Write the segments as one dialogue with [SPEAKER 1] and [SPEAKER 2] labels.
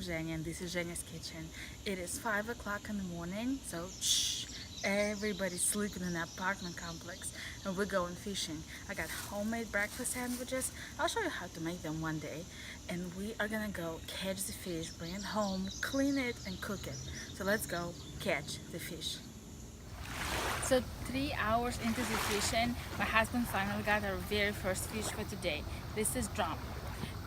[SPEAKER 1] Zhenya and this is Zhenya's kitchen. It is 5 o'clock in the morning, so shh, everybody's sleeping in the apartment complex and we're going fishing. I got homemade breakfast sandwiches. I'll show you how to make them one day. And we are gonna go catch the fish, bring it home, clean it and cook it. So let's go catch the fish. So 3 hours into the fishing, my husband finally got our very first fish for today. This is drum.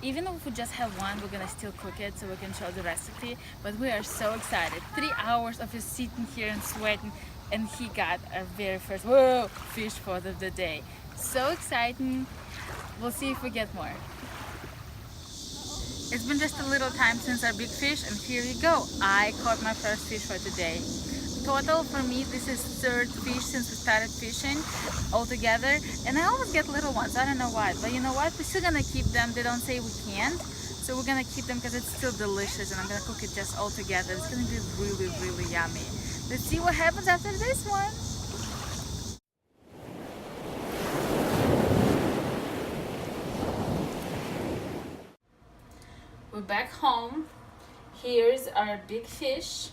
[SPEAKER 1] Even if we just have one, we're gonna still cook it so we can show the recipe, but we are so excited. 3 hours of just sitting here and sweating, and he got our very first fish for the day. So exciting. We'll see if we get more. It's been just a little time since our big fish, and here you go. I caught my first fish for today. Total for me, this is third fish since we started fishing altogether, and I always get little ones. I don't know why, but you know what, we're still gonna keep them. They don't say we can't, so we're gonna keep them because it's still delicious, and I'm gonna cook it just all together. It's gonna be really yummy. Let's see what happens after this one. We're back home. Here's our big fish,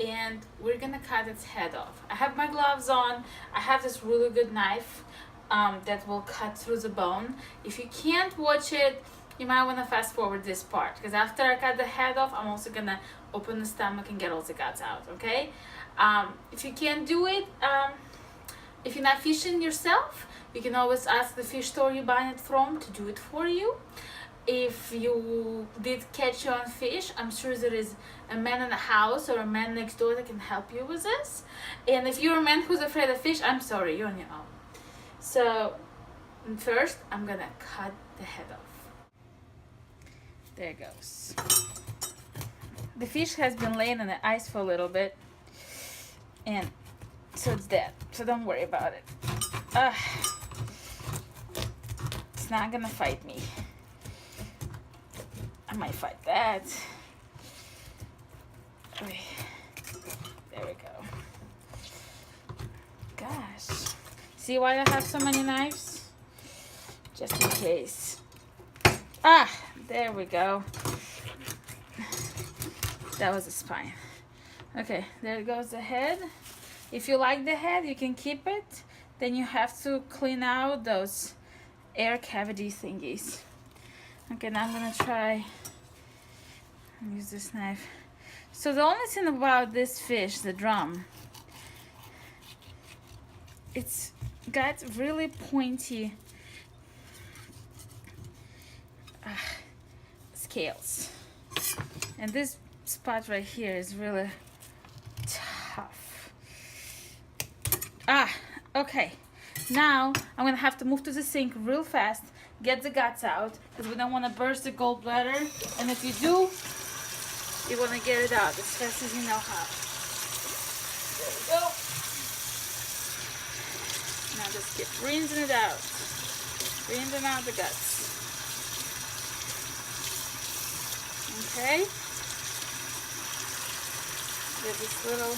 [SPEAKER 1] and we're gonna cut its head off. I have my gloves on. I have this really good knife that will cut through the bone. If you can't watch it, you might want to fast forward this part, because after I cut the head off, I'm also gonna open the stomach and get all the guts out. Okay, if you can't do it, if you're not fishing yourself, you can always ask the fish store you're buying it from to do it for you. If you did catch your own fish, I'm sure there is a man in the house or a man next door that can help you with this. And if you're a man who's afraid of fish, I'm sorry, you're on your own. So first, I'm gonna cut the head off. There it goes. The fish has been laying on the ice for a little bit, and so it's dead. So don't worry about it. It's not gonna fight me. I might fight that. Okay. There we go. Gosh. See why I have so many knives? Just in case. There we go. That was the spine. Okay, there goes the head. If you like the head, you can keep it. Then you have to clean out those air cavity thingies. Okay, now I'm gonna try and use this knife. So the only thing about this fish, the drum, it's got really pointy scales, and this spot right here is really tough. Okay, now I'm gonna have to move to the sink real fast, get the guts out, because we don't want to burst the gallbladder, and if you do, you want to get it out as fast as you know how. There we go. Now just keep rinsing it out. Rinsing out the guts. Okay. Get this little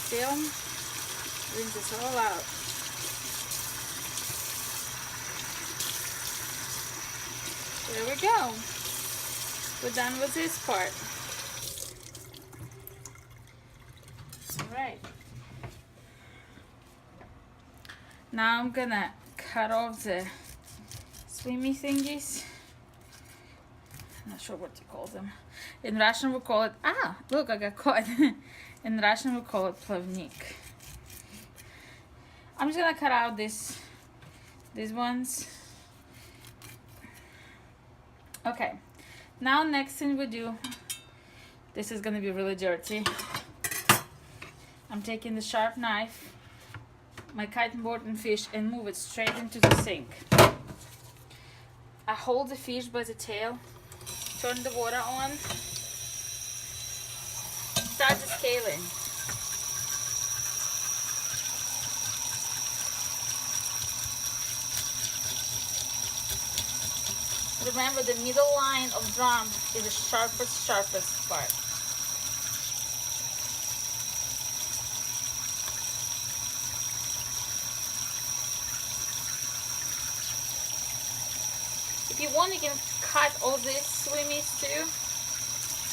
[SPEAKER 1] film. Rinse this all out. There we go. We're done with this part. Alright. Now I'm gonna cut off the swimmy thingies. I'm not sure what you call them. In Russian we call it, look, I got caught. In Russian we call it plavnik. I'm just gonna cut out these ones. Okay. Now next thing we do, this is gonna be really dirty. I'm taking the sharp knife, my cutting board and fish, and move it straight into the sink. I hold the fish by the tail, turn the water on, start the scaling. Remember, the middle line of drum is the sharpest part. If you want, you can cut all these swimmies too.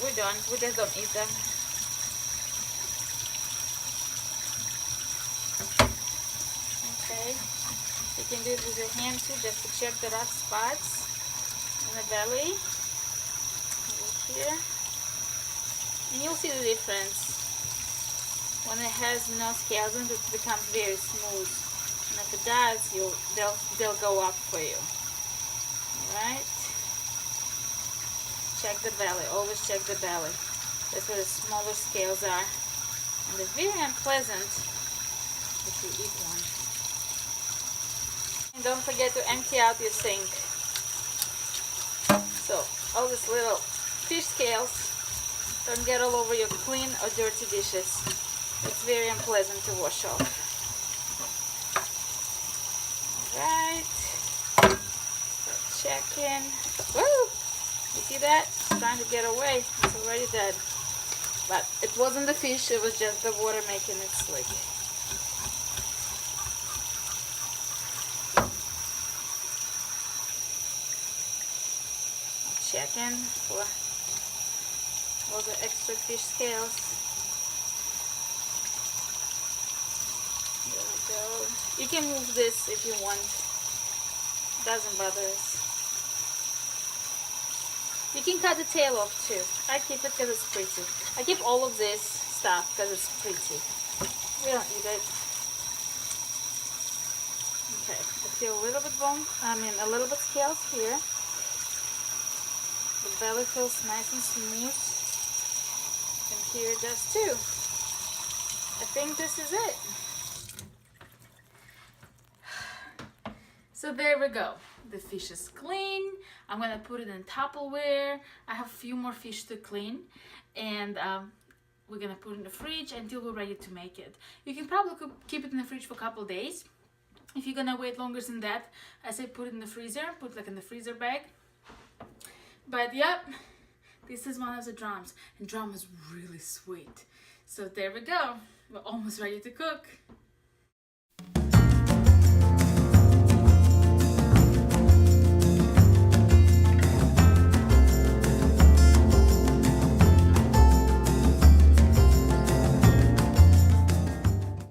[SPEAKER 1] We don't. We just don't eat them. Okay. You can do it with your hand too, just to check the rough spots in the belly. Over here. And you'll see the difference. When it has no scales in it, it becomes very smooth. And if it does, they'll go up for you. Alright? Check the belly. Always check the belly. That's where the smaller scales are. And they're very unpleasant if you eat one. And don't forget to empty out your sink. So all these little fish scales don't get all over your clean or dirty dishes. It's very unpleasant to wash off. Alright. Check in. Woo! You see that? It's trying to get away. It's already dead. But it wasn't the fish, it was just the water making it slick. Check in for all the extra fish scales. There we go. You can move this if you want. Doesn't bother us. You can cut the tail off too. I keep it because it's pretty. I keep all of this stuff because it's pretty. We don't eat it. Okay, I feel a little bit a little bit scales here. The belly feels nice and smooth. And here it does too. I think this is it. So there we go. The fish is clean. I'm gonna put it in Tupperware. I have a few more fish to clean, and we're gonna put it in the fridge until we're ready to make it. You can probably keep it in the fridge for a couple of days. If you're gonna wait longer than that, I say put it in the freezer, put it like in the freezer bag. But yep, this is one of the drums, and drum is really sweet. So there we go. We're almost ready to cook.